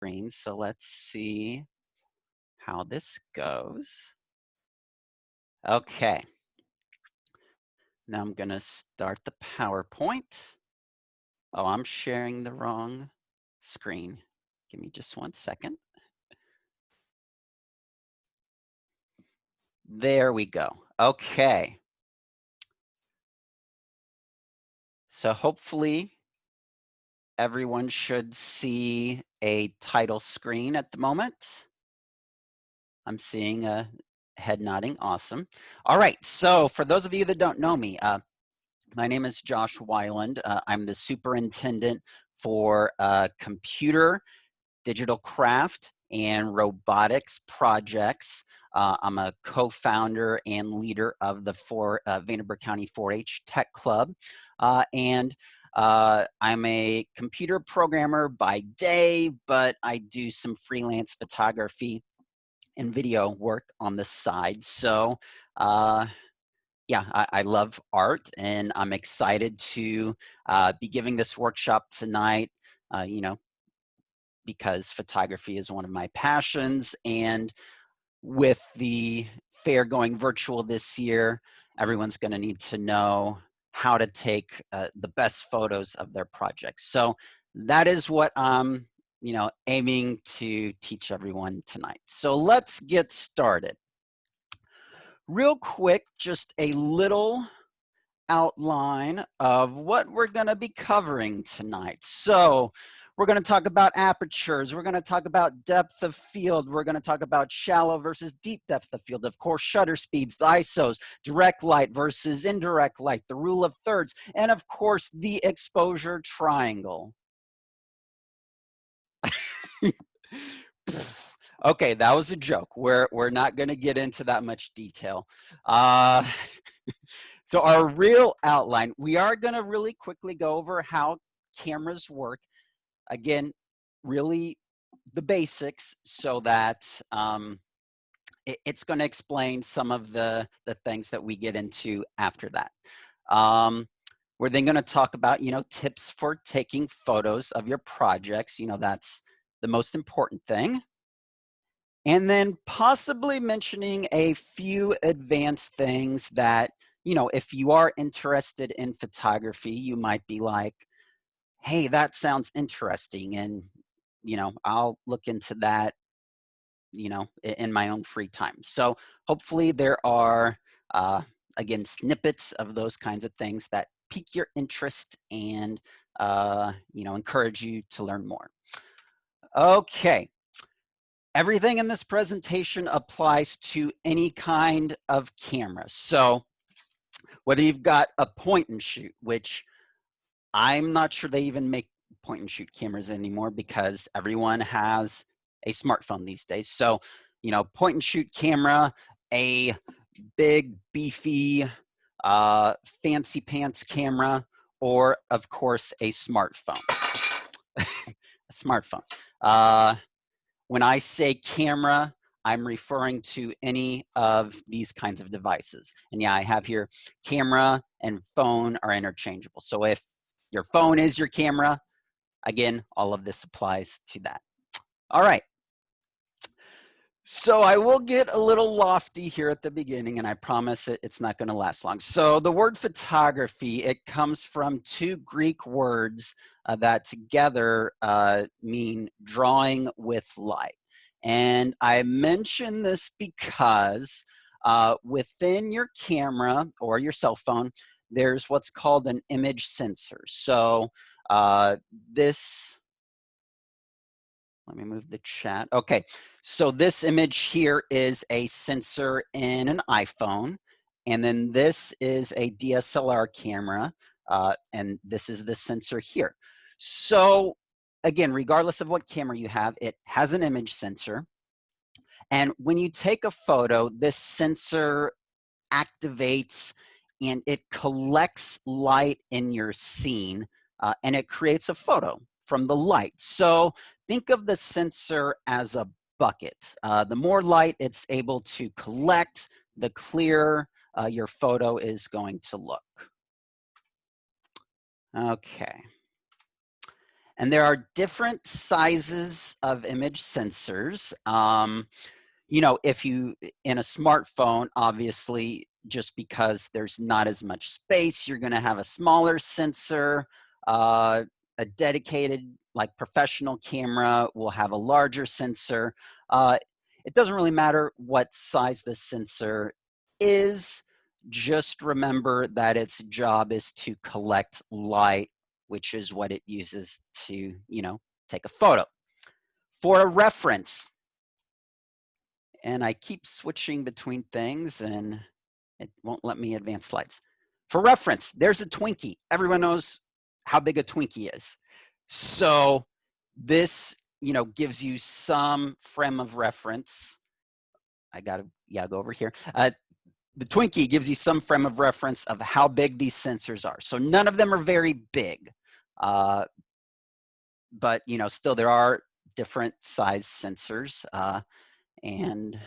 screen, so let's see how this goes. Okay, now I'm gonna start the PowerPoint. Oh, I'm sharing the wrong screen. Give me just 1 second. There we go. Okay. So hopefully everyone should see a title screen at the moment. I'm seeing a head nodding. Awesome. All right. So for those of you that don't know me, my name is Josh Weiland. I'm the superintendent for computer, digital craft, and robotics projects. I'm a co-founder and leader of the Vanderburgh County 4-H Tech Club. I'm a computer programmer by day, but I do some freelance photography and video work on the side. So yeah, I love art, and I'm excited to be giving this workshop tonight, because photography is one of my passions. And with the fair going virtual this year, everyone's going to need to know how to take the best photos of their projects. So that is what I'm, aiming to teach everyone tonight. So let's get started. Real quick, just a little outline of what we're going to be covering tonight. So we're going to talk about apertures. We're going to talk about depth of field. We're going to talk about shallow versus deep depth of field. Of course, shutter speeds, ISOs, direct light versus indirect light, the rule of thirds, and of course, the exposure triangle. Okay, that was a joke. We're not going to get into that much detail. So our real outline, we are going to really quickly go over how cameras work. Again, really the basics, so that it's going to explain some of the things that we get into after that. We're then going to talk about, tips for taking photos of your projects. That's the most important thing. And then possibly mentioning a few advanced things that, if you are interested in photography, you might be like, hey, that sounds interesting. And, I'll look into that, in my own free time. So hopefully there are, again, snippets of those kinds of things that pique your interest and, encourage you to learn more. Okay. Everything in this presentation applies to any kind of camera. So whether you've got a point and shoot, which I'm not sure they even make point and shoot cameras anymore because everyone has a smartphone these days. So, point and shoot camera, a big, beefy, fancy pants camera, or of course a smartphone. A smartphone. When I say camera, I'm referring to any of these kinds of devices. And yeah, I have here camera and phone are interchangeable. So if your phone is your camera, again, all of this applies to that. All right. So I will get a little lofty here at the beginning, and I promise it's not going to last long. So the word photography, it comes from two Greek words that together mean drawing with light. And I mention this because within your camera or your cell phone, there's what's called an image sensor. So let me move the chat. Okay, so this image here is a sensor in an iPhone, and then this is a DSLR camera, and this is the sensor here. So again, regardless of what camera you have, it has an image sensor. And when you take a photo, this sensor activates and it collects light in your scene, and it creates a photo from the light. So think of the sensor as a bucket. The more light it's able to collect, the clearer your photo is going to look. Okay. And there are different sizes of image sensors. You know, if you, in a smartphone, obviously, just because there's not as much space, you're going to have a smaller sensor. A dedicated, like, professional camera will have a larger sensor. It doesn't really matter what size the sensor is. Just remember that its job is to collect light, which is what it uses to, you know, take a photo. For a reference, and I keep switching between things and it won't let me advance slides. For reference, there's a Twinkie. Everyone knows how big a Twinkie is. So this, you know, gives you some frame of reference. I gotta, yeah, go over here. The Twinkie gives you some frame of reference of how big these sensors are. So none of them are very big, but, you know, still there are different size sensors. And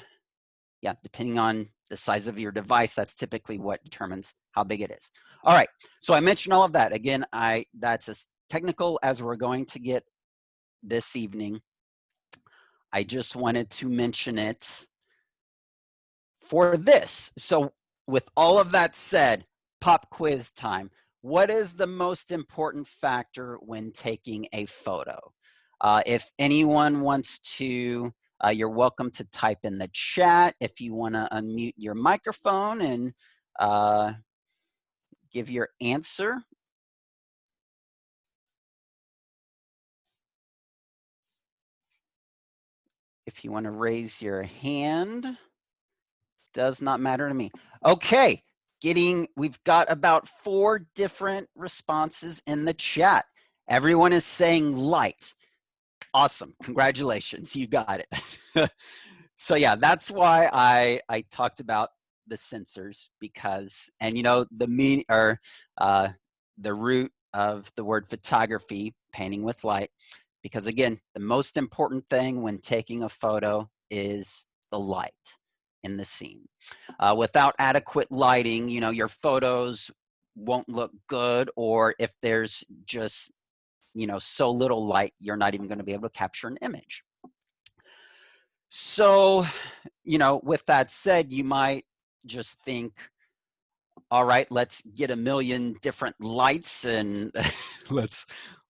yeah, depending on the size of your device, that's typically what determines how big it is. All right, so I mentioned all of that. Again, that's as technical as we're going to get this evening. I just wanted to mention it for this. So with all of that said, pop quiz time. What is the most important factor when taking a photo? If anyone wants to, you're welcome to type in the chat. If you want to unmute your microphone and give your answer. If you want to raise your hand, does not matter to me. Okay, we've got about 4 different responses in the chat. Everyone is saying light. Awesome, congratulations, you got it. So yeah, that's why I talked about the sensors, because, and you know, the root of the word photography, painting with light, because again, the most important thing when taking a photo is the light in the scene. Without adequate lighting, you know, your photos won't look good, or if there's just, you know, so little light, you're not even going to be able to capture an image. So, you know, with that said, you might just think, all right, let's get a million different lights and let's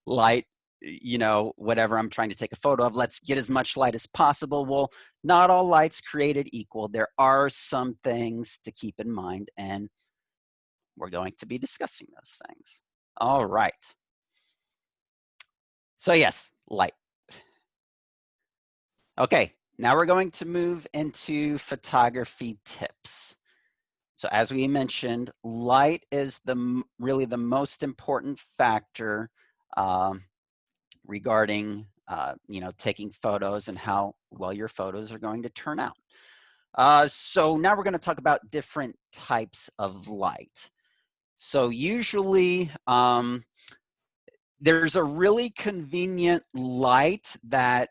light, you know, whatever I'm trying to take a photo of. Let's get as much light as possible. Well, not all lights created equal. There are some things to keep in mind, and we're going to be discussing those things. All right. So yes, light. Okay, now we're going to move into photography tips. So as we mentioned, light is really the most important factor regarding you know, taking photos and how well your photos are going to turn out. So now we're going to talk about different types of light. So usually there's a really convenient light that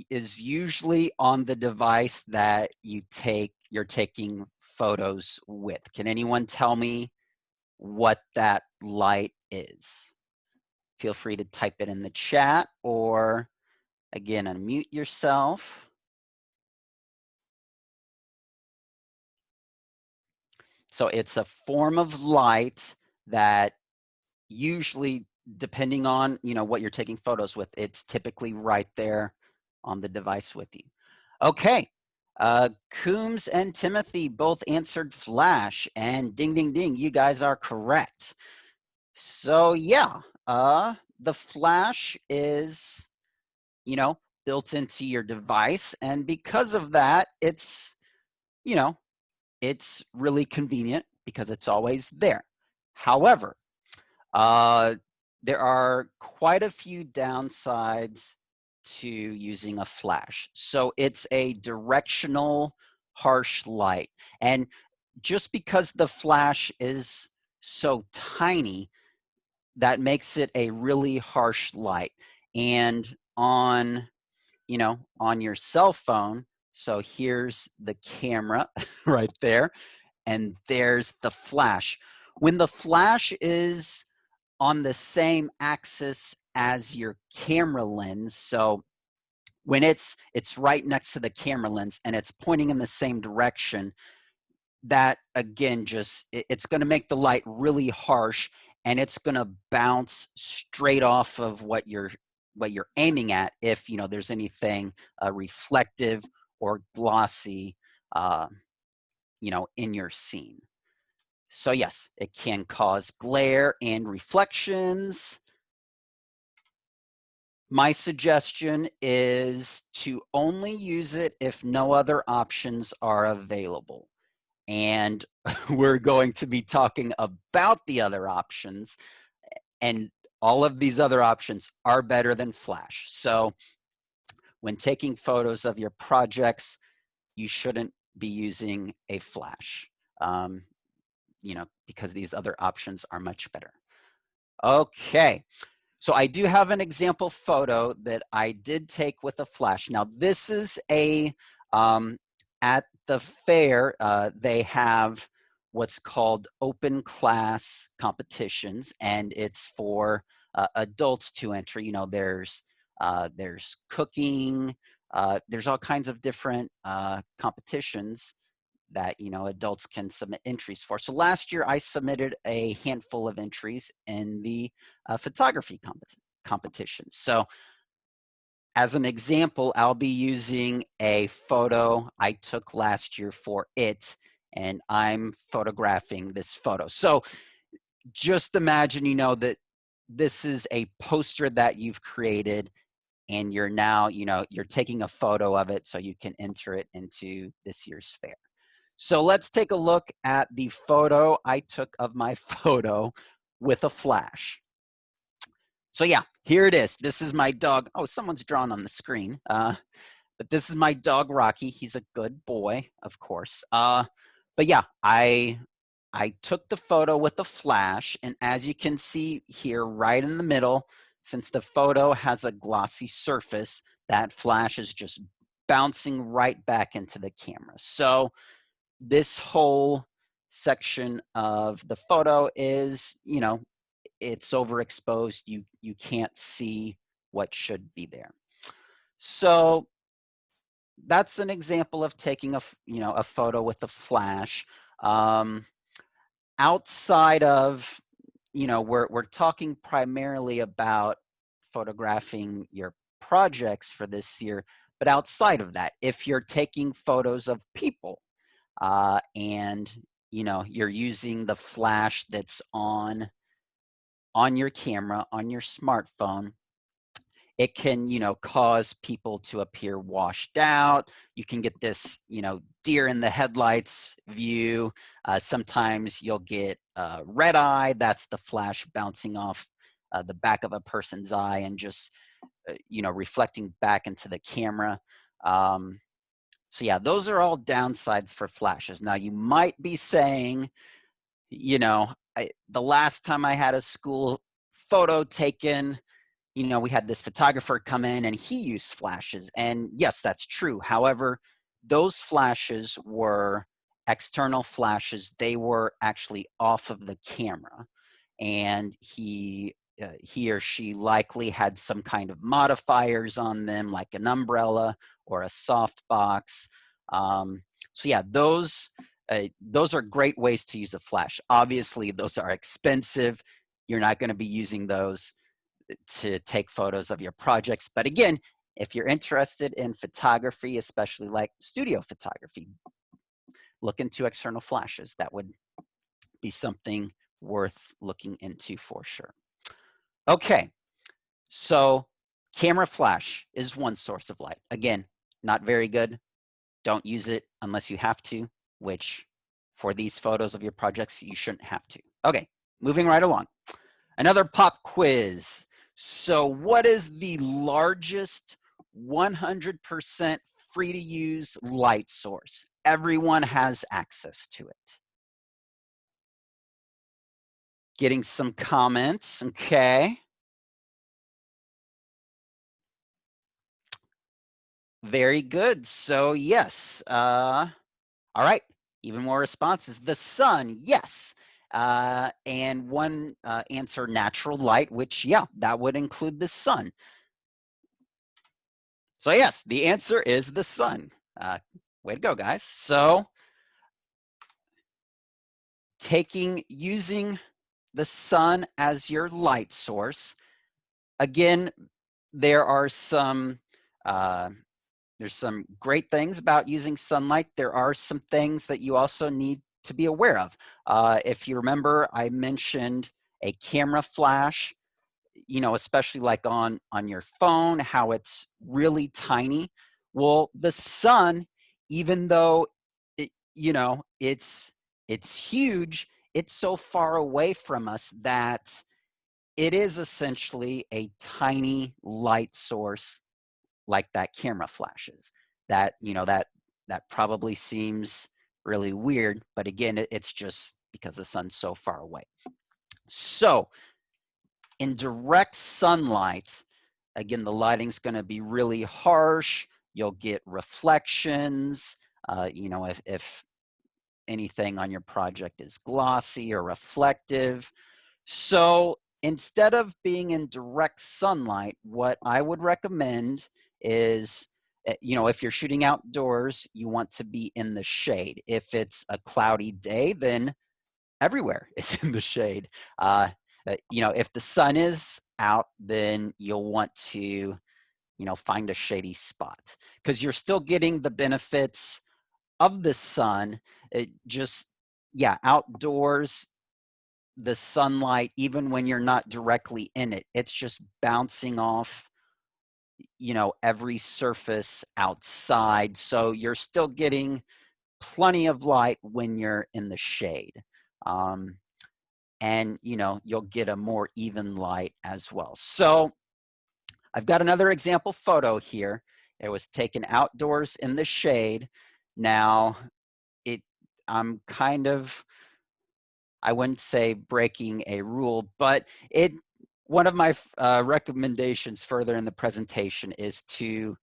is usually on the device that you're taking photos with. Can anyone tell me what that light is? Feel free to type it in the chat, or again, unmute yourself. So it's a form of light that usually, depending on, you know, what you're taking photos with, it's typically right there on the device with you. Okay, Coombs and Timothy both answered flash, and ding, ding, ding, you guys are correct. So yeah, the flash is, you know, built into your device, and because of that, it's, you know, it's really convenient because it's always there. However, there are quite a few downsides to using a flash. So it's a directional, harsh light. And just because the flash is so tiny, that makes it a really harsh light. And on, you know, on your cell phone, so here's the camera right there, and there's the flash. When the flash is on the same axis as your camera lens. So when it's right next to the camera lens and it's pointing in the same direction, that again, it's going to make the light really harsh, and it's going to bounce straight off of what you're aiming at, if there's anything reflective or glossy in your scene. So yes, it can cause glare and reflections. My suggestion is to only use it if no other options are available. And we're going to be talking about the other options, and all of these other options are better than flash. So when taking photos of your projects, you shouldn't be using a flash, because these other options are much better. Okay. So I do have an example photo that I did take with a flash. Now this is at the fair, they have what's called open class competitions, and it's for adults to enter. There's cooking, there's all kinds of different competitions that adults can submit entries for. So last year I submitted a handful of entries in the photography competition. So as an example, I'll be using a photo I took last year for it, and I'm photographing this photo. So just imagine, that this is a poster that you've created, and you're now, you're taking a photo of it so you can enter it into this year's fair. So let's take a look at the photo I took of my photo with a flash. So yeah, here it is. This is my dog. Oh, someone's drawn on the screen. But this is my dog, Rocky. He's a good boy, of course. But yeah, I took the photo with a flash, and as you can see here, right in the middle, since the photo has a glossy surface, that flash is just bouncing right back into the camera. So this whole section of the photo is, it's overexposed. You can't see what should be there. So that's an example of taking a photo with a flash. Outside of, we're talking primarily about photographing your projects for this year, but outside of that, if you're taking photos of people, and you're using the flash that's on your camera, on your smartphone, it can cause people to appear washed out. You can get this deer in the headlights view. Sometimes you'll get red eye. That's the flash bouncing off the back of a person's eye and just reflecting back into the camera. So yeah, those are all downsides for flashes. Now you might be saying, the last time I had a school photo taken, we had this photographer come in and he used flashes. And yes, that's true. However, those flashes were external flashes. They were actually off of the camera. And he or she likely had some kind of modifiers on them, like an umbrella or a softbox. So yeah, those are great ways to use a flash. Obviously, those are expensive. You're not going to be using those to take photos of your projects. But again, if you're interested in photography, especially like studio photography, look into external flashes. That would be something worth looking into for sure. Okay, so camera flash is one source of light. Again, not very good. Don't use it unless you have to, which for these photos of your projects, you shouldn't have to. Okay, moving right along. Another pop quiz. So what is the largest 100% free to use light source? Everyone has access to it. Getting some comments, okay. Very good. So yes, all right, even more responses. The sun, yes. And one answer, natural light, which, yeah, that would include the sun. So yes, the answer is the sun. Way to go, guys. So using the sun as your light source, again, there are some there's some great things about using sunlight. There are some things that you also need to be aware of. If you remember, I mentioned a camera flash, especially like on your phone, how it's really tiny. Well, the sun, even though it's huge, it's so far away from us that it is essentially a tiny light source, like that camera flashes. That probably seems really weird, but again, it's just because the sun's so far away. So in direct sunlight, again, the lighting's going to be really harsh. You'll get reflections. If anything on your project is glossy or reflective. So instead of being in direct sunlight, what I would recommend is, if you're shooting outdoors, you want to be in the shade. If it's a cloudy day, then everywhere is in the shade. If the sun is out, then you'll want to, find a shady spot, because you're still getting the benefits of the sun. Outdoors, the sunlight, even when you're not directly in it, it's just bouncing off, every surface outside. So you're still getting plenty of light when you're in the shade. And you'll get a more even light as well. So I've got another example photo here. It was taken outdoors in the shade. Now, I'm kind of, I wouldn't say breaking a rule, but one of my recommendations further in the presentation is to,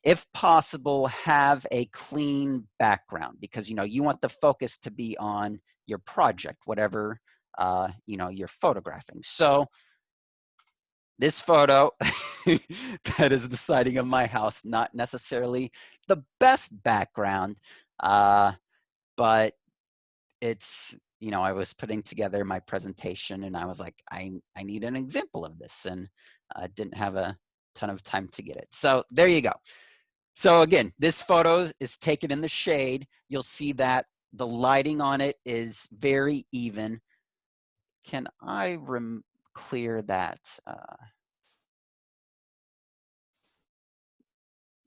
if possible, have a clean background, because you want the focus to be on your project, whatever you're photographing. So this photo, that is the siding of my house, not necessarily the best background, but it's, I was putting together my presentation and I was like, I need an example of this, and I didn't have a ton of time to get it. So there you go. So again, this photo is taken in the shade. You'll see that the lighting on it is very even. Can I clear that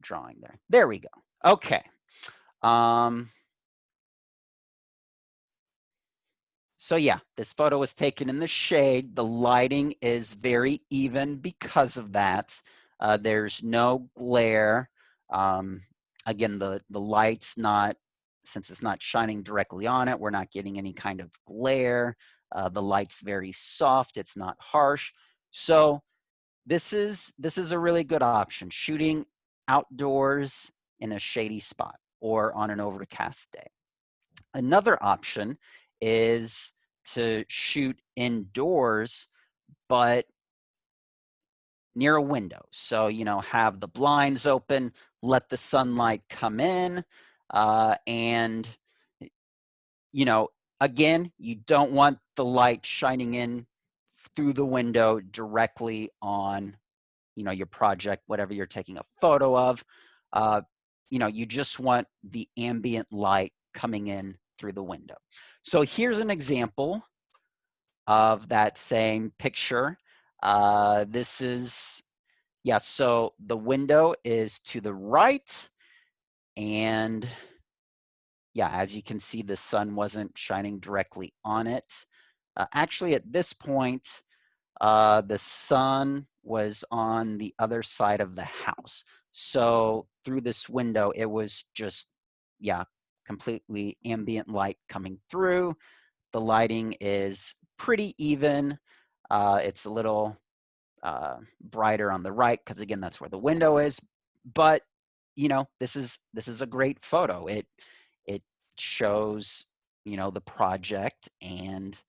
drawing there? There we go. Okay. So yeah, this photo was taken in the shade. The lighting is very even because of that. There's no glare. Again, the light's not, since it's not shining directly on it, we're not getting any kind of glare. The light's very soft. It's not harsh. So this is a really good option, shooting outdoors in a shady spot or on an overcast day. Another option is to shoot indoors, but near a window. So, have the blinds open, let the sunlight come in, and, again, you don't want the light shining in through the window directly on, your project, whatever you're taking a photo of. You just want the ambient light coming in through the window. So here's an example of that same picture. This is, so the window is to the right, and as you can see, the sun wasn't shining directly on it. Actually, at this point, the sun was on the other side of the house. So through this window, it was just, completely ambient light coming through. The lighting is pretty even. It's a little brighter on the right because, again, that's where the window is. But this is a great photo. It shows the project, and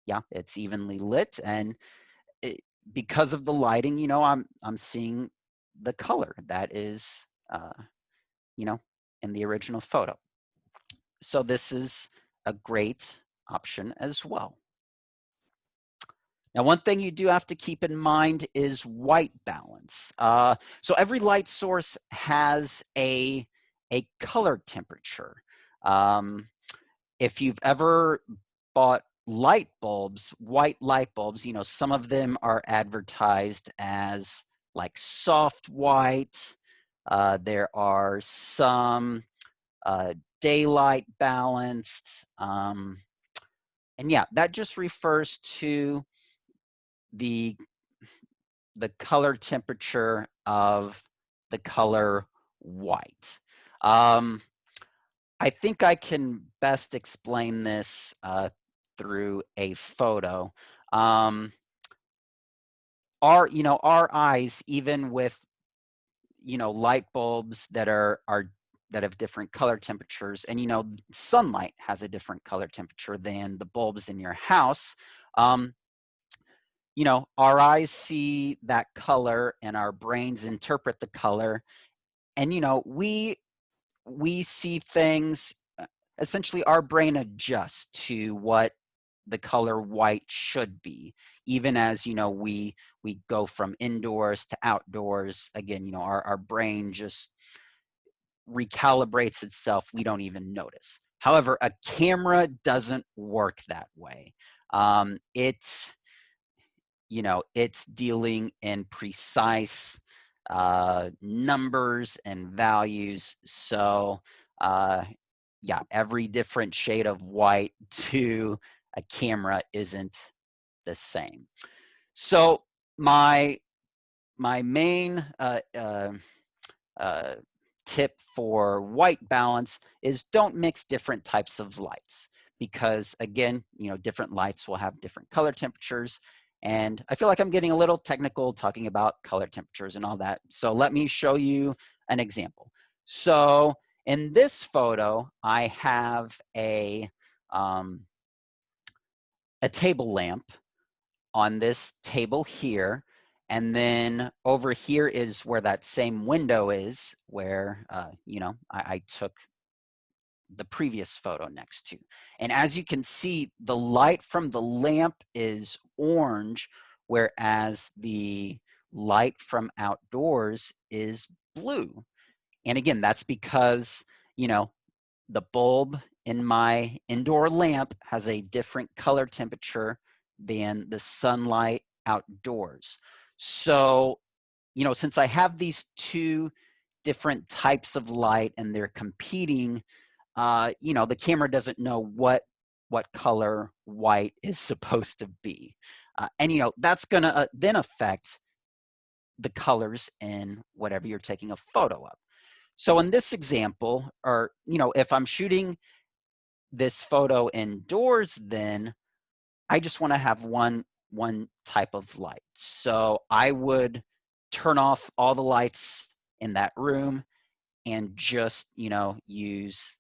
Yeah, it's evenly lit, and because of the lighting, you know, I'm seeing the color that is, you know, in the original photo. So this is a great option as well. Now, one thing you do have to keep in mind is white balance. So every light source has a color temperature. Um, if you've ever bought light bulbs, white light bulbs, you know, some of them are advertised as like soft white. There are some daylight balanced. And yeah, that just refers to the color temperature of the color white. I think I can best explain this through a photo. Our eyes, even with light bulbs that that have different color temperatures, and sunlight has a different color temperature than the bulbs in your house. Our eyes see that color and our brains interpret the color, and we see things, essentially our brain adjusts to what the color white should be, even as we go from indoors to outdoors. Again, our brain just recalibrates itself. We don't even notice. However, a camera doesn't work that way. It's dealing in precise numbers and values. So yeah, every different shade of white to a camera isn't the same. So my main tip for white balance is don't mix different types of lights, because again, different lights will have different color temperatures. And I feel like I'm getting a little technical talking about color temperatures and all that. So let me show you an example. So in this photo, I have a table lamp on this table here. And then over here is where that same window is, where, I took the previous photo next to. And as you can see, the light from the lamp is orange, whereas the light from outdoors is blue. And again, that's because, the bulb in my indoor lamp has a different color temperature than the sunlight outdoors. So, since I have these two different types of light and they're competing, the camera doesn't know what color white is supposed to be. And, that's going to then affect the colors in whatever you're taking a photo of. So in this example, or, if I'm shooting this photo indoors, then I just want to have one type of light. So I would turn off all the lights in that room and just, use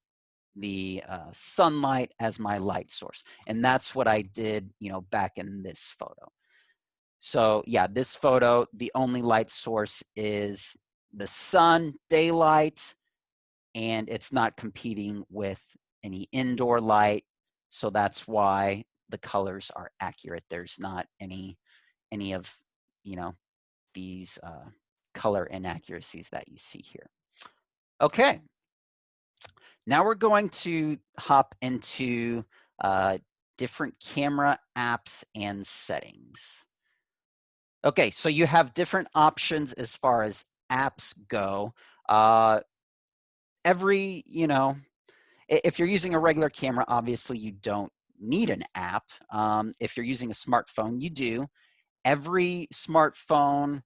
the sunlight as my light source. And that's what I did, back in this photo. So yeah, this photo, the only light source is the sun, daylight, and it's not competing with any indoor light. So that's why the colors are accurate. There's not any of, these color inaccuracies that you see here. Okay. Now we're going to hop into different camera apps and settings. Okay, so you have different options as far as apps go. If you're using a regular camera, obviously you don't need an app. If you're using a smartphone, you do. Every smartphone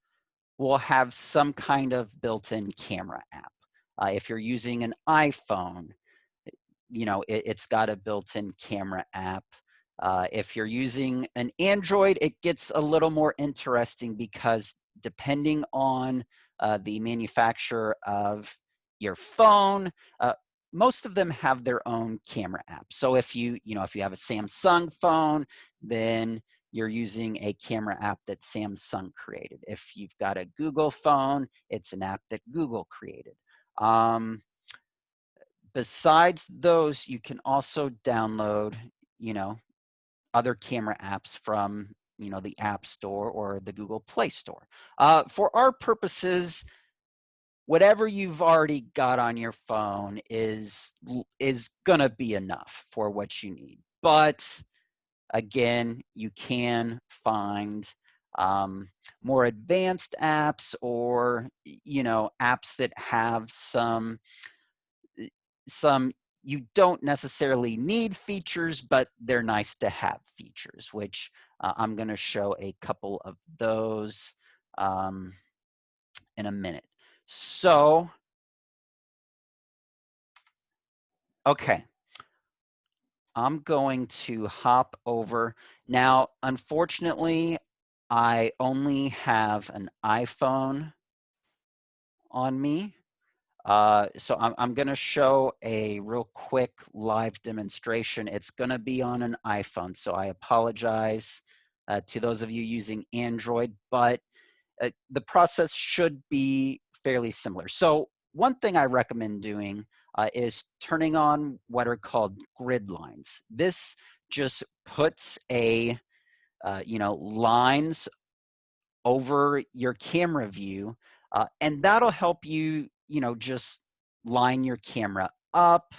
will have some kind of built-in camera app. If you're using an iPhone, it's got a built-in camera app. If you're using an Android, it gets a little more interesting, because depending on the manufacturer of your phone, most of them have their own camera app. So if if you have a Samsung phone, then you're using a camera app that Samsung created. If you've got a Google phone, it's an app that Google created. Besides those, you can also download, other camera apps from, the App Store or the Google Play Store. For our purposes, whatever you've already got on your phone is gonna be enough for what you need. But again, you can find more advanced apps, or apps that have some you don't necessarily need features, but they're nice to have features, which I'm going to show a couple of those in a minute. So, okay, I'm going to hop over. Now, unfortunately, I only have an iPhone on me. So I'm going to show a real quick live demonstration. It's going to be on an iPhone, so I apologize to those of you using Android, but the process should be fairly similar. So one thing I recommend doing is turning on what are called grid lines. This just puts lines over your camera view, and that'll help you, just line your camera up,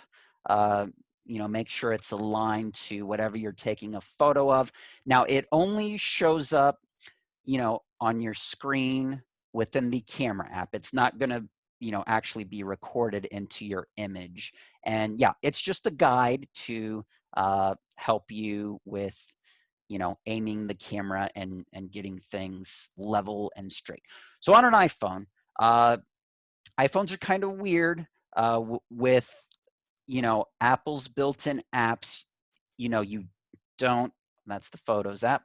make sure it's aligned to whatever you're taking a photo of. Now, it only shows up, on your screen within the camera app. It's not going to, actually be recorded into your image. And yeah, it's just a guide to help you with aiming the camera and getting things level and straight. So on an iPhone, iPhones are kind of weird with, Apple's built-in apps. You don't, that's the Photos app.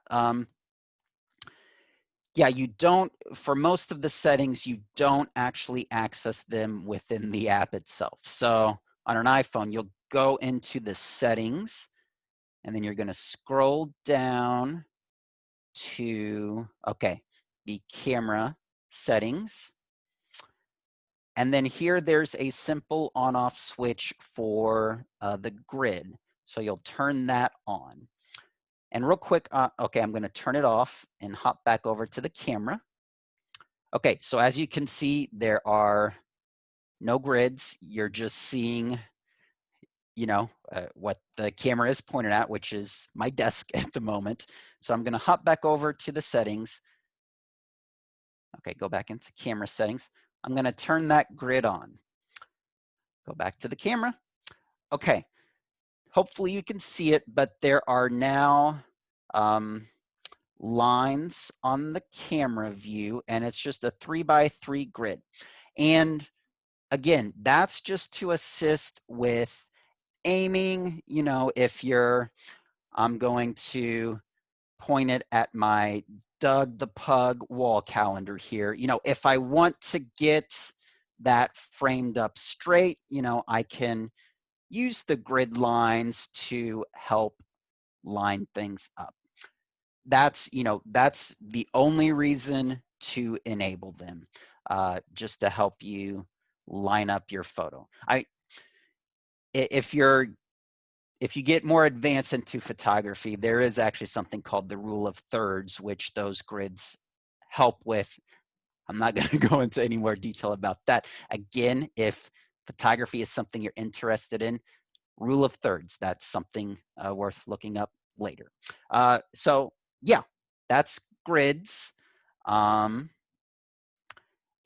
Yeah, you don't, for most of the settings, you don't actually access them within the app itself. So on an iPhone, you'll go into the settings, and then you're going to scroll down to, okay, the camera settings. And then here there's a simple on-off switch for the grid. So you'll turn that on. And real quick, okay, I'm going to turn it off and hop back over to the camera. Okay, so as you can see, there are no grids. You're just seeing, what the camera is pointed at, which is my desk at the moment. So I'm going to hop back over to the settings. Okay, go back into camera settings. I'm going to turn that grid on. Go back to the camera. Okay, hopefully you can see it, but there are now lines on the camera view, and it's just a 3x3 grid. And again, that's just to assist with aiming. If I'm going to point it at my Doug the Pug wall calendar here. If I want to get that framed up straight, I can use the grid lines to help line things up. That's the only reason to enable them, just to help you line up your photo. If you get more advanced into photography, there is actually something called the rule of thirds, which those grids help with. I'm not going to go into any more detail about that. Again, if photography is something you're interested in, rule of thirds, that's something worth looking up later. So yeah, that's grids. And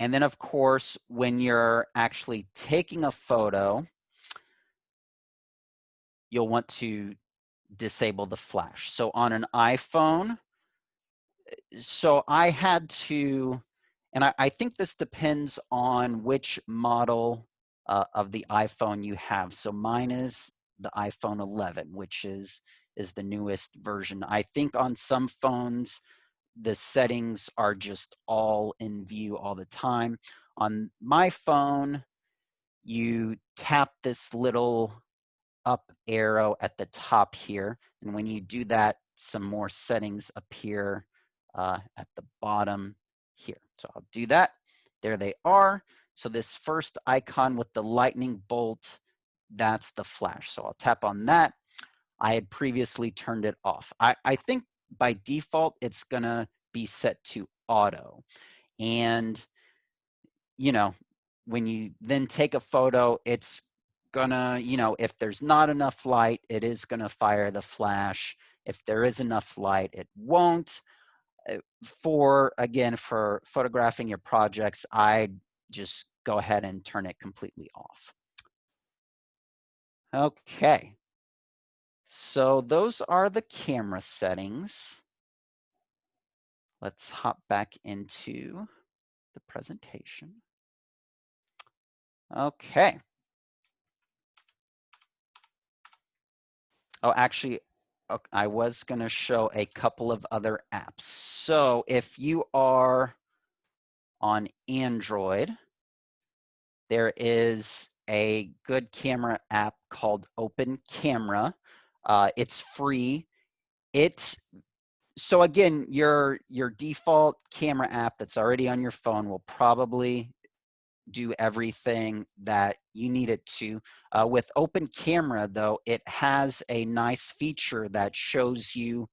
then of course, when you're actually taking a photo, you'll want to disable the flash. So on an iPhone, so I had to, and I think this depends on which model of the iPhone you have. So mine is the iPhone 11, which is the newest version. I think on some phones, the settings are just all in view all the time. On my phone, you tap this little up arrow at the top here. And when you do that, some more settings appear at the bottom here. So I'll do that. There they are. So this first icon with the lightning bolt, that's the flash. So I'll tap on that. I had previously turned it off. I think by default, it's gonna be set to auto. And, you know, when you then take a photo, it's gonna, you know, if there's not enough light, it is gonna fire the flash. If there is enough light, it won't. Again, for photographing your projects, I'd just go ahead and turn it completely off. Okay. So those are the camera settings. Let's hop back into the presentation. Okay. Oh, actually, I was going to show a couple of other apps. So if you are on Android, there is a good camera app called Open Camera. It's free. So again, your default camera app that's already on your phone will probably do everything that you need it to. With Open Camera, though, it has a nice feature that shows you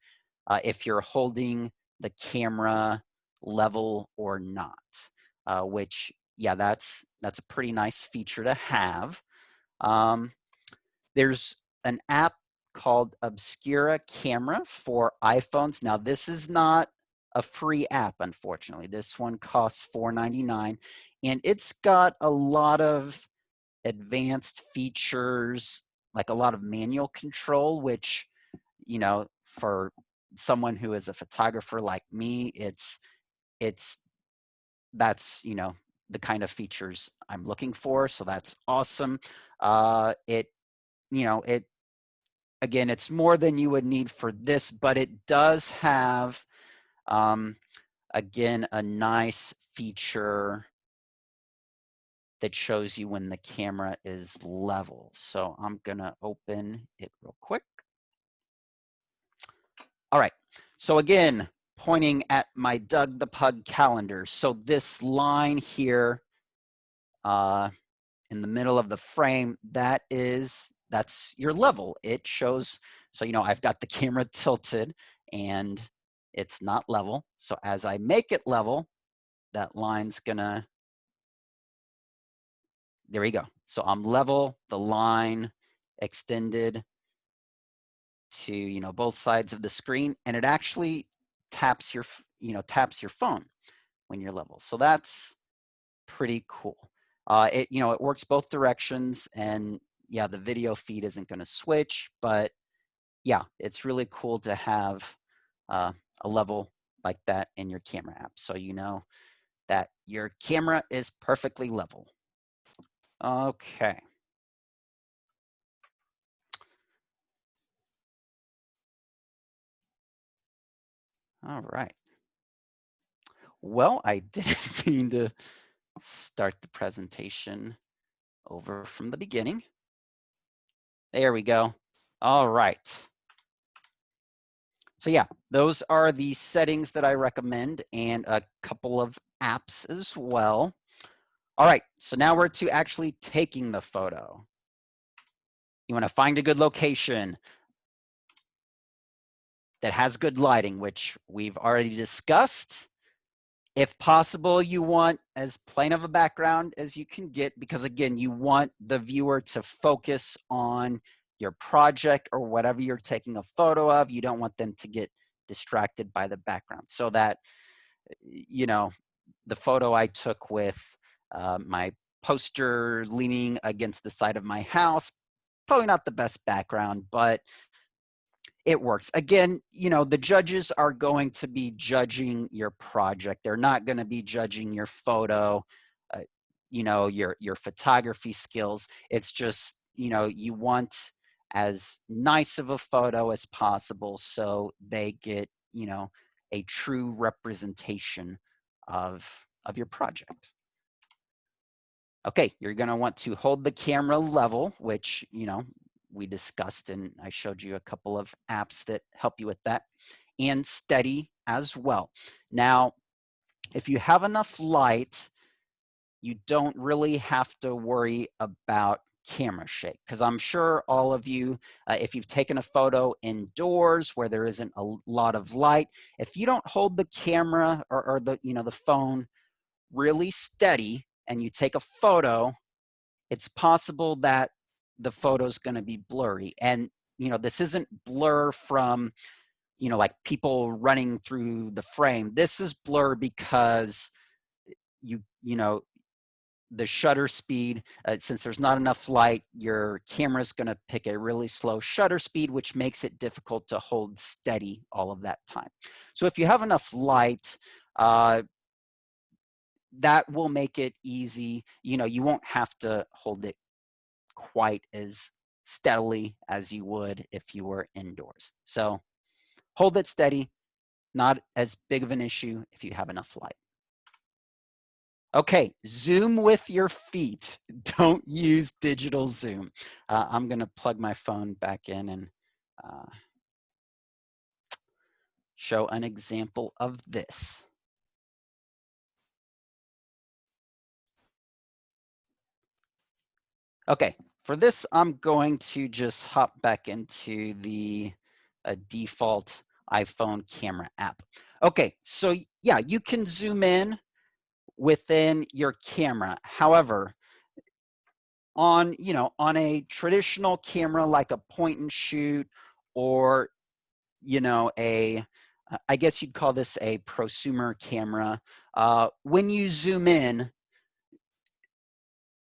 if you're holding the camera level or not, which, yeah, that's a pretty nice feature to have. There's an app called Obscura Camera for iPhones. Now, this is not a free app, unfortunately. This one costs $4.99, and it's got a lot of advanced features, like a lot of manual control, which, you know, for someone who is a photographer like me, that's, you know, the kind of features I'm looking for. So that's awesome. Again, it's more than you would need for this, but it does have, again, a nice feature that shows you when the camera is level. So I'm gonna open it real quick. All right, so again, pointing at my Doug the Pug calendar. So this line here in the middle of the frame, that's your level. It shows, so, you know, I've got the camera tilted and it's not level. So as I make it level, that line's gonna, there we go. So I'm level, the line extended to, you know, both sides of the screen, and it actually taps your, taps your phone when you're level. So that's pretty cool. It works both directions, and yeah, the video feed isn't going to switch, but yeah, it's really cool to have a level like that in your camera app, so you know that your camera is perfectly level. Okay. All right. Well, I didn't mean to start the presentation over from the beginning. There we go. All right. So yeah, those are the settings that I recommend, and a couple of apps as well. All right, so now we're to actually taking the photo. You want to find a good location that has good lighting, which we've already discussed. If possible, you want as plain of a background as you can get, because again, you want the viewer to focus on your project or whatever you're taking a photo of. You don't want them to get distracted by the background. So that, you know, the photo I took with my poster leaning against the side of my house, probably not the best background, but it works. Again, you know, the judges are going to be judging your project. They're not going to be judging your photo, you know, your photography skills. It's just, you know, you want as nice of a photo as possible so they get, you know, a true representation of your project. Okay, you're going to want to hold the camera level, which, we discussed, and I showed you a couple of apps that help you with that, and steady as well. Now, if you have enough light, you don't really have to worry about camera shake, because I'm sure all of you, if you've taken a photo indoors where there isn't a lot of light, if you don't hold the camera or the phone really steady and you take a photo, it's possible that the photo is going to be blurry. And this isn't blur from like people running through the frame. This is blur because the shutter speed, since there's not enough light, your camera is going to pick a really slow shutter speed, which makes it difficult to hold steady all of that time. So if you have enough light, that will make it easy. You won't have to hold it quite as steadily as you would if you were indoors. So hold it steady, not as big of an issue if you have enough light. Okay, zoom with your feet. Don't use digital zoom. I'm going to plug my phone back in and show an example of this. Okay, for this, I'm going to just hop back into the default iPhone camera app. Okay, so yeah, you can zoom in within your camera. However, on a traditional camera like a point and shoot, or I guess you'd call this a prosumer camera, when you zoom in,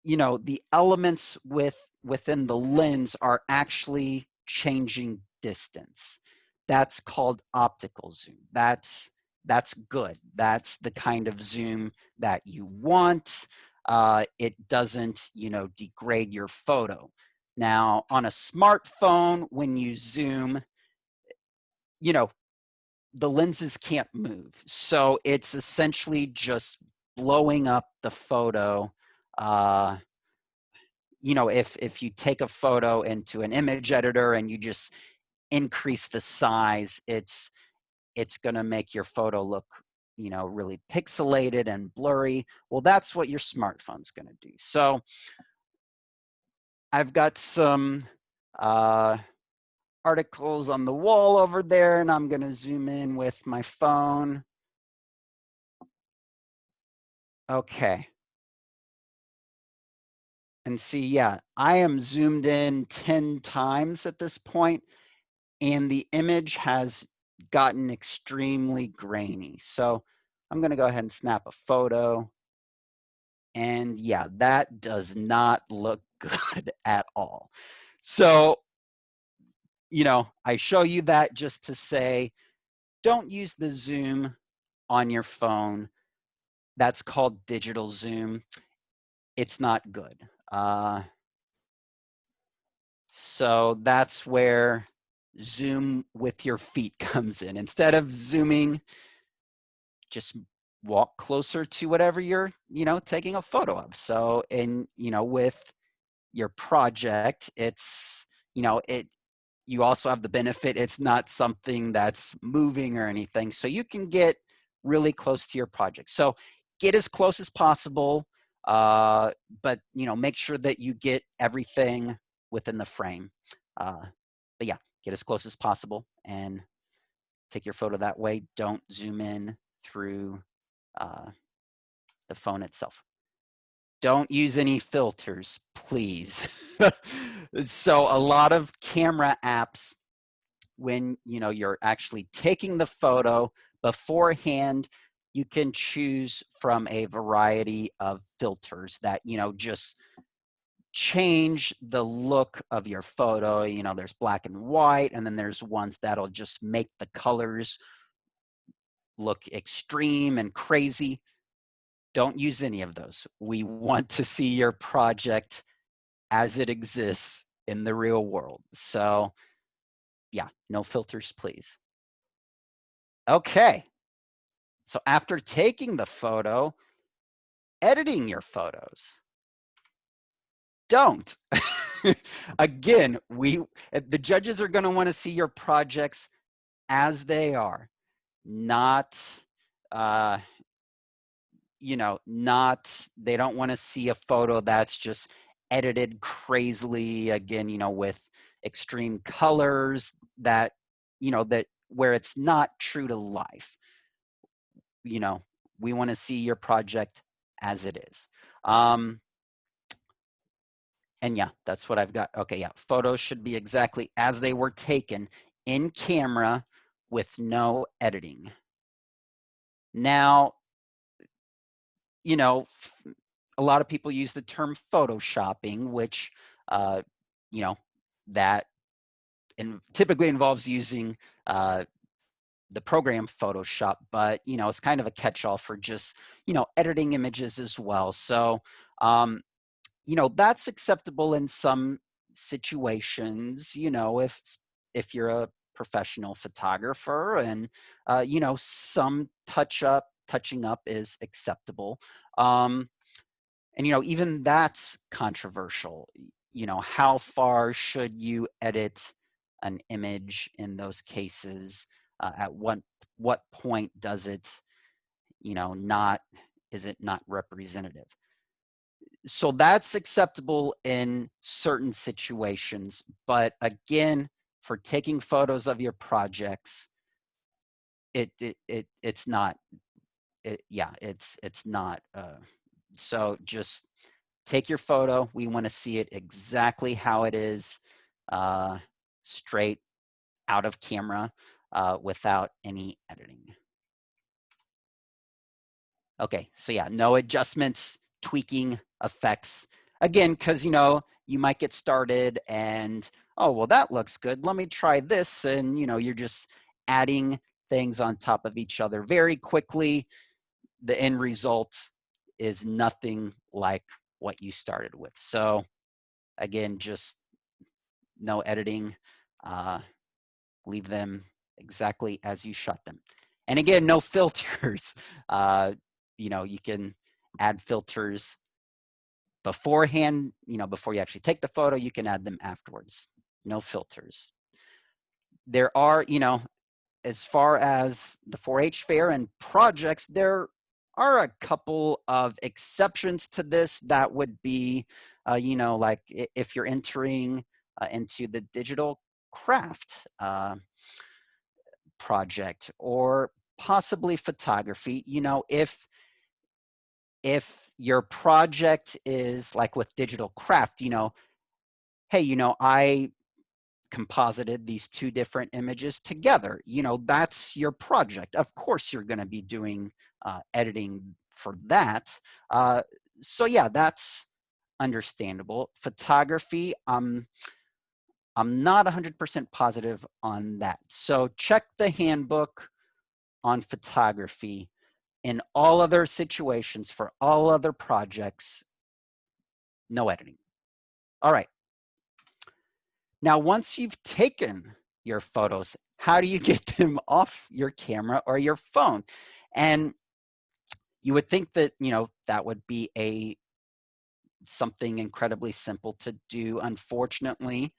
the elements within the lens are actually changing distance. That's called optical zoom. That's good. That's the kind of zoom that you want. It doesn't, degrade your photo. Now, on a smartphone, when you zoom, the lenses can't move. So it's essentially just blowing up the photo. If you take a photo into an image editor and you just increase the size, it's going to make your photo look, really pixelated and blurry. Well, that's what your smartphone's going to do. So I've got some articles on the wall over there, and I'm going to zoom in with my phone. Okay. And see, yeah, I am zoomed in 10 times at this point, and the image has gotten extremely grainy. So I'm going to go ahead and snap a photo. And yeah, that does not look good at all. So, I show you that just to say, don't use the zoom on your phone. That's called digital zoom. It's not good. So that's where zoom with your feet comes in. Instead of zooming, just walk closer to whatever you're, taking a photo of. So, with your project, it's, you also have the benefit, it's not something that's moving or anything. So you can get really close to your project. So get as close as possible, but, make sure that you get everything within the frame. But yeah, get as close as possible and take your photo that way. Don't zoom in through the phone itself. Don't use any filters, please. So a lot of camera apps, when you're actually taking the photo beforehand, you can choose from a variety of filters that just change the look of your photo. There's black and white, and then there's ones that'll just make the colors look extreme and crazy. Don't use any of those. We want to see your project as it exists in the real world. So yeah, no filters, please. Okay. So after taking the photo, editing your photos. don't. Again, the judges are going to want to see your projects as they are, not, you know, not, they don't want to see a photo that's just edited crazily, again, you know, with extreme colors that, you know, that where it's not true to life. You know, we want to see your project as it is. And yeah, that's what I've got. Okay, yeah, photos should be exactly as they were taken in camera with no editing. Now, you know, a lot of people use the term photoshopping, which, you know, that typically involves using the program Photoshop, but, you know, it's kind of a catch-all for just, you know, editing images as well. So, you know, that's acceptable in some situations, you know, if you're a professional photographer and, you know, some touching up is acceptable. And, you know, even that's controversial. You know, how far should you edit an image in those cases? At what point does it, you know, is it not representative? So that's acceptable in certain situations, but again, for taking photos of your projects, it's not. Yeah, it's not. So just take your photo. We want to see it exactly how it is, straight out of camera, without any editing. Okay, so yeah, no adjustments, tweaking, effects. Again, because, you know, you might get started and, oh, well, that looks good. Let me try this. And, you know, you're just adding things on top of each other very quickly. The end result is nothing like what you started with. So again, just no editing, leave them exactly as you shot them. And again, no filters. You know, you can add filters beforehand, you know, before you actually take the photo, you can add them afterwards. No filters. There are, you know, as far as the 4-H fair and projects, there are a couple of exceptions to this that would be, you know, like if you're entering into the digital craft project or possibly photography, you know, if your project is like with digital craft, you know, hey, you know, I composited these two different images together. You know, that's your project. Of course, you're going to be doing editing for that. So yeah, that's understandable. Photography, I'm not 100% positive on that. So check the handbook on photography. In all other situations, for all other projects, no editing. All right. Now, once you've taken your photos, how do you get them off your camera or your phone? And you would think that, you know, that would be something incredibly simple to do. Unfortunately,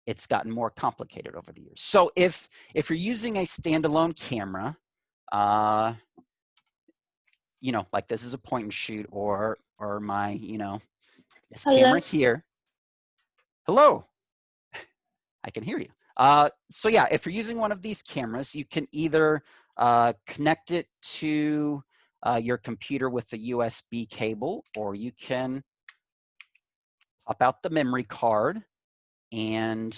it's gotten more complicated over the years. So if you're using a standalone camera, you know, like this is a point and shoot, or my, you know, this camera here. Hello. I can hear you. So yeah, if you're using one of these cameras, you can either connect it to your computer with the USB cable, or you can pop out the memory card and,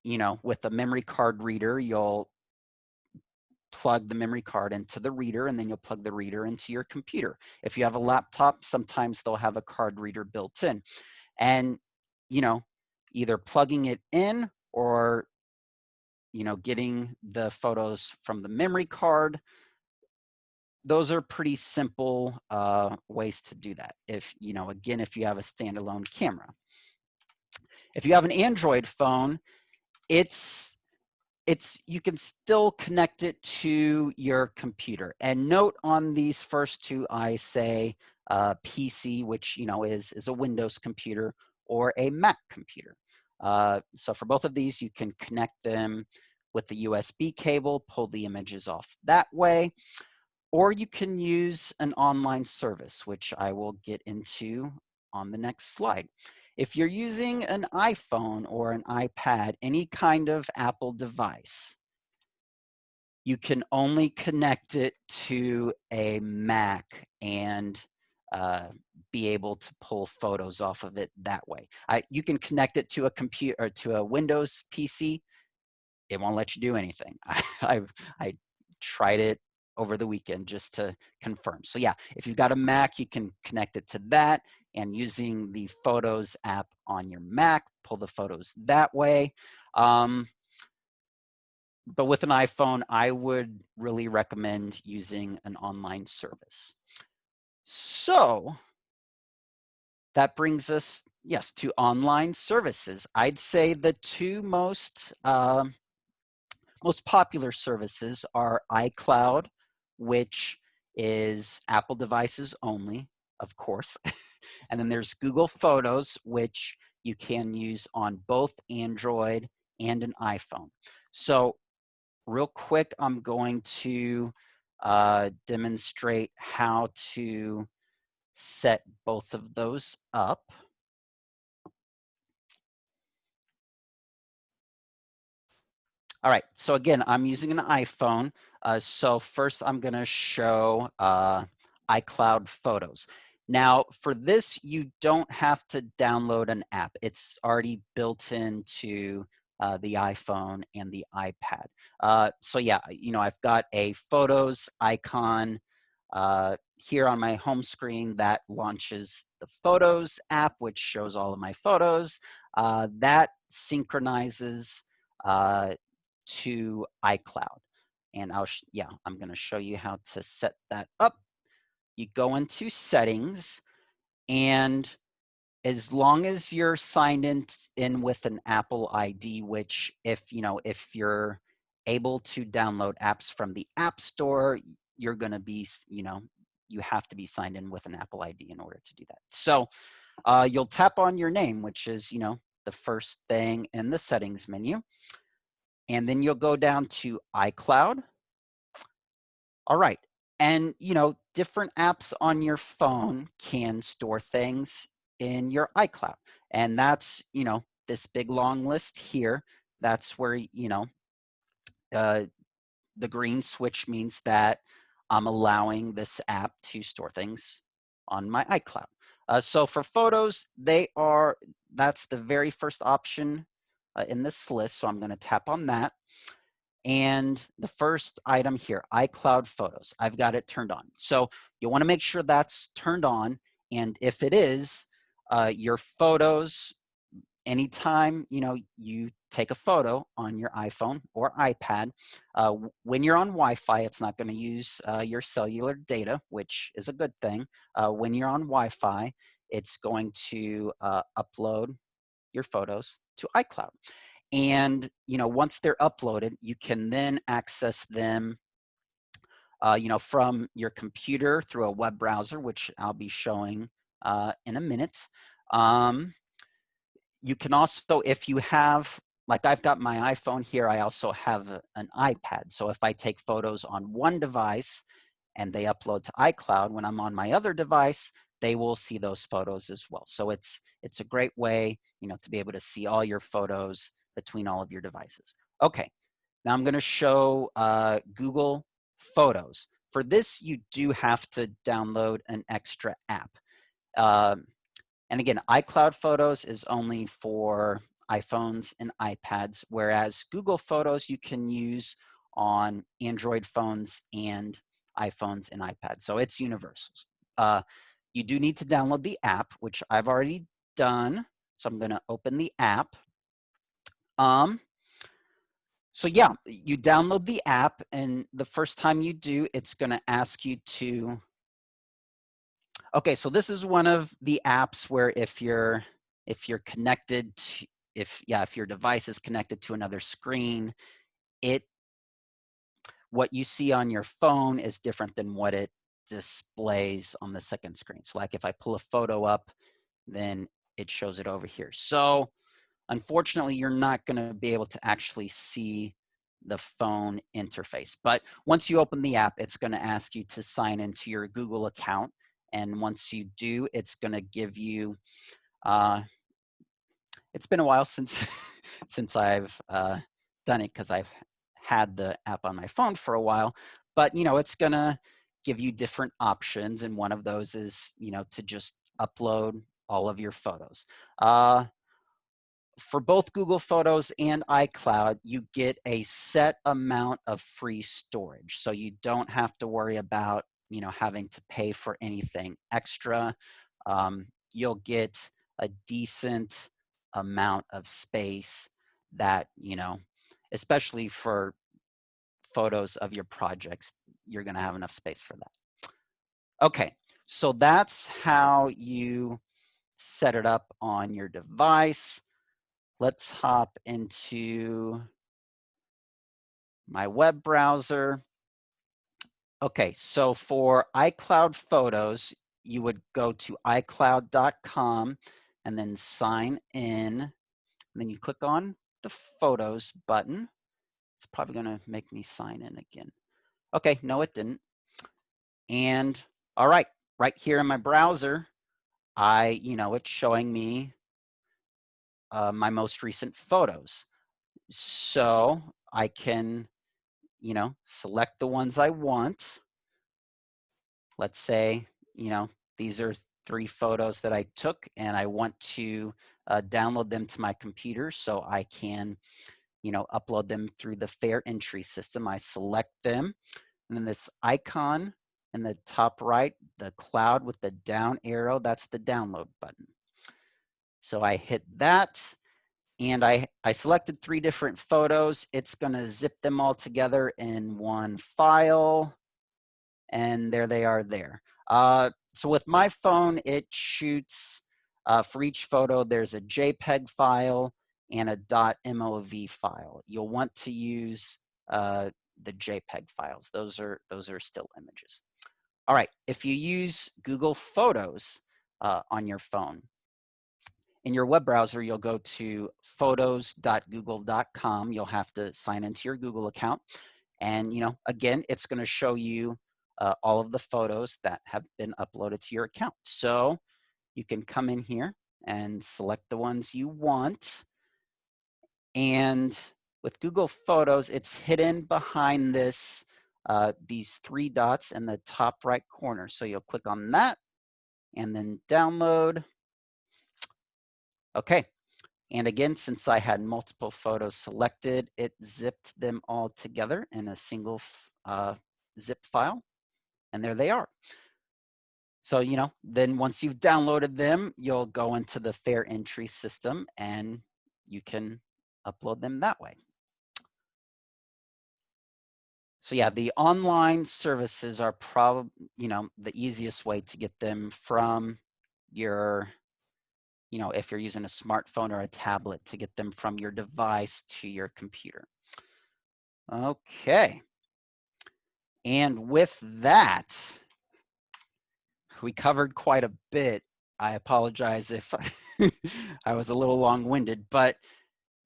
you know, with the memory card reader, you'll plug the memory card into the reader, and then you'll plug the reader into your computer. If you have a laptop, sometimes they'll have a card reader built in. And, you know, either plugging it in or, you know, getting the photos from the memory card, those are pretty simple ways to do that. If, you know, again, if you have a standalone camera. If you have an Android phone, you can still connect it to your computer. And note on these first two, I say PC, which is a Windows computer, or a Mac computer. So for both of these, you can connect them with the USB cable, pull the images off that way, or you can use an online service, which I will get into on the next slide. If you're using an iPhone or an iPad, any kind of Apple device, you can only connect it to a Mac and be able to pull photos off of it that way. You can connect it to a computer or to a Windows PC. It won't let you do anything. I tried it over the weekend just to confirm. So yeah, if you've got a Mac, you can connect it to that, and using the Photos app on your Mac, pull the photos that way. But with an iPhone, I would really recommend using an online service. So that brings us, yes, to online services. I'd say the two most popular services are iCloud, which is Apple devices only, of course. And then there's Google Photos, which you can use on both Android and an iPhone. So real quick, I'm going to demonstrate how to set both of those up. All right, so again, I'm using an iPhone. So first I'm gonna show iCloud Photos. Now for this, you don't have to download an app. It's already built into the iPhone and the iPad. So yeah, I've got a Photos icon here on my home screen that launches the Photos app, which shows all of my photos. That synchronizes to iCloud. And I'm going to show you how to set that up. You go into settings, and as long as you're signed in with an Apple ID, which if you're able to download apps from the App Store, you're going to be, you have to be signed in with an Apple ID in order to do that. So you'll tap on your name, which is, the first thing in the settings menu. And then you'll go down to iCloud. All right. And, different apps on your phone can store things in your iCloud. And that's, this big long list here. That's where, the green switch means that I'm allowing this app to store things on my iCloud. So for photos, that's the very first option in this list. So I'm going to tap on that. And the first item here, iCloud Photos, I've got it turned on. So you want to make sure that's turned on. And if it is, your photos, anytime you take a photo on your iPhone or iPad, when you're on Wi-Fi, it's not going to use your cellular data, which is a good thing. When you're on Wi-Fi, it's going to upload your photos to iCloud. And once they're uploaded, you can then access them from your computer through a web browser, which I'll be showing in a minute. You can also, if you have, like I've got my iPhone here, I also have an iPad. So if I take photos on one device and they upload to iCloud, when I'm on my other device, they will see those photos as well. So it's a great way, to be able to see all your photos between all of your devices. Okay, now I'm going to show Google Photos. For this, you do have to download an extra app. And again, iCloud Photos is only for iPhones and iPads, whereas Google Photos you can use on Android phones and iPhones and iPads. So it's universal. You do need to download the app, which I've already done. So I'm going to open the app. So yeah, you download the app, and the first time you do, it's going to ask you to. Okay, so this is one of the apps where if you're connected to, if your device is connected to another screen, what you see on your phone is different than what it displays on the second screen. So like if I pull a photo up, then it shows it over here. So unfortunately, you're not going to be able to actually see the phone interface. But once you open the app, it's going to ask you to sign into your Google account. And once you do, it's going to give you, it's been a while since, since I've done it because I've had the app on my phone for a while. But, you know, it's going to give you different options. And one of those is, you know, to just upload all of your photos. For both Google Photos and iCloud, you get a set amount of free storage. So you don't have to worry about, you know, having to pay for anything extra. You'll get a decent amount of space that, you know, especially for photos of your projects, you're going to have enough space for that. Okay, so that's how you set it up on your device. Let's hop into my web browser. Okay, so for iCloud Photos, you would go to iCloud.com and then sign in. And then you click on the Photos button. It's probably going to make me sign in again. Okay, no, it didn't. And all right, right here in my browser, it's showing me my most recent photos. So I can, you know, select the ones I want. Let's say, you know, these are 3 photos that I took and I want to download them to my computer so I can, you know, upload them through the Fair entry system. I select them, and then this icon in the top right, the cloud with the down arrow, that's the download button. So I hit that. And I selected 3 different photos. It's going to zip them all together in one file. And there they are there. So with my phone, it shoots, for each photo, there's a JPEG file and a .mov file. You'll want to use the JPEG files. Those are still images. All right, if you use Google Photos on your phone, in your web browser, you'll go to photos.google.com. You'll have to sign into your Google account. And, you know, again, it's going to show you all of the photos that have been uploaded to your account. So you can come in here and select the ones you want. And with Google Photos, it's hidden behind this, these 3 dots in the top right corner. So you'll click on that and then download. Okay, and again, since I had multiple photos selected, it zipped them all together in a single zip file, and there they are. So, you know, then once you've downloaded them, you'll go into the Fair entry system and you can upload them that way. So yeah, the online services are probably, you know, the easiest way to get them from your, you know, if you're using a smartphone or a tablet, to get them from your device to your computer. Okay. And with that, we covered quite a bit. I apologize if I was a little long-winded, but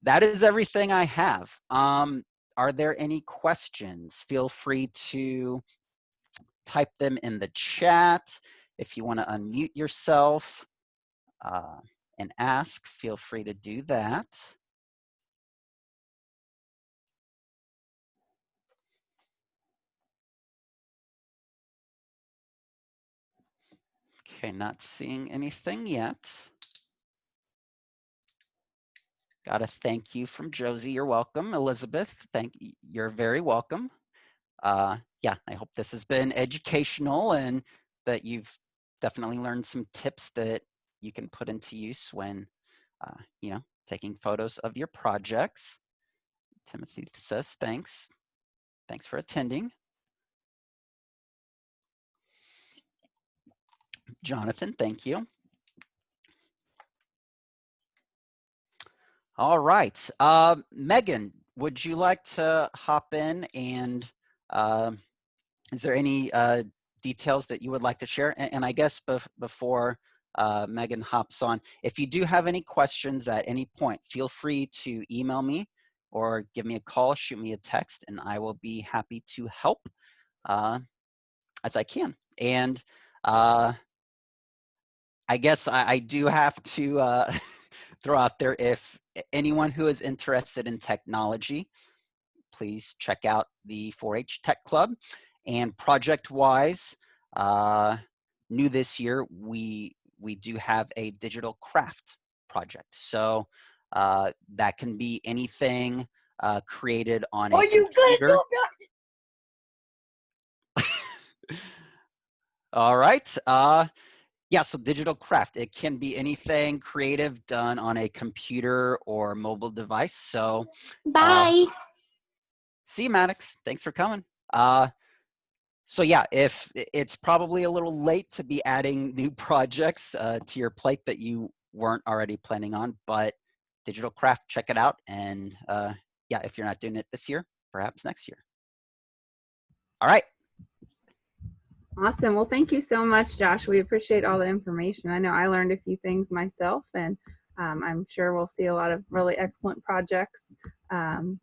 that is everything I have. Are there any questions? Feel free to type them in the chat. If you want to unmute yourself and ask, feel free to do that. Okay, not seeing anything yet. Got a thank you from Josie. You're welcome. Elizabeth, you're very welcome. Yeah, I hope this has been educational and that you've definitely learned some tips that you can put into use when, you know, taking photos of your projects. Timothy says thanks. Thanks for attending. Jonathan, thank you. All right. Megan, would you like to hop in and is there any details that you would like to share? And I guess before Megan hops on, if you do have any questions at any point, feel free to email me or give me a call, shoot me a text, and I will be happy to help as I can. And I guess I do have to throw out there, if anyone who is interested in technology, please check out the 4-H Tech Club. And project-wise, new this year, we do have a digital craft project. So that can be anything created on a computer. All right. Yeah, so digital craft, it can be anything creative done on a computer or mobile device. So Bye. See you, Maddox. Thanks for coming. So yeah, if it's probably a little late to be adding new projects to your plate that you weren't already planning on, but digital craft, check it out. And yeah, if you're not doing it this year, perhaps next year. All right. Awesome. Well, thank you so much, Josh. We appreciate all the information. I know I learned a few things myself, and I'm sure we'll see a lot of really excellent projects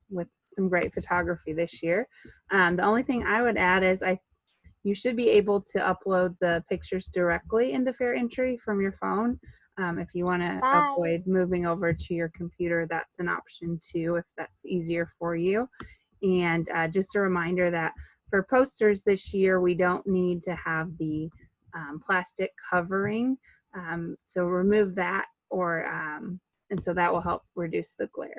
with some great photography this year. The only thing I would add is you should be able to upload the pictures directly into Fair Entry from your phone. If you want to avoid moving over to your computer, that's an option too, if that's easier for you. And just a reminder that for posters this year, we don't need to have the plastic covering. So remove that, and so that will help reduce the glare.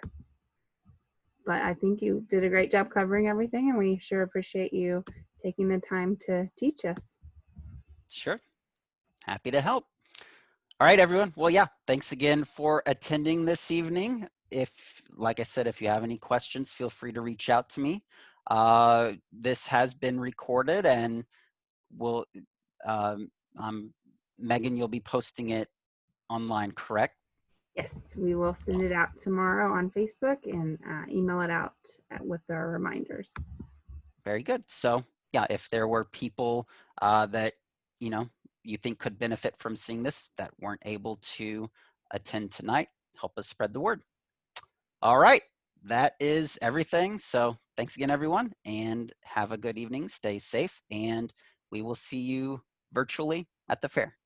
But I think you did a great job covering everything, and we sure appreciate you taking the time to teach us. Sure. Happy to help. All right, everyone. Well, yeah, thanks again for attending this evening. If, like I said, if you have any questions, feel free to reach out to me. This has been recorded, and we'll, Megan, you'll be posting it online, correct? Yes, we will send it out tomorrow on Facebook and email it out with our reminders. Very good. So yeah, if there were people that, you think could benefit from seeing this that weren't able to attend tonight, help us spread the word. All right, that is everything. So thanks again, everyone, and have a good evening. Stay safe, and we will see you virtually at the fair.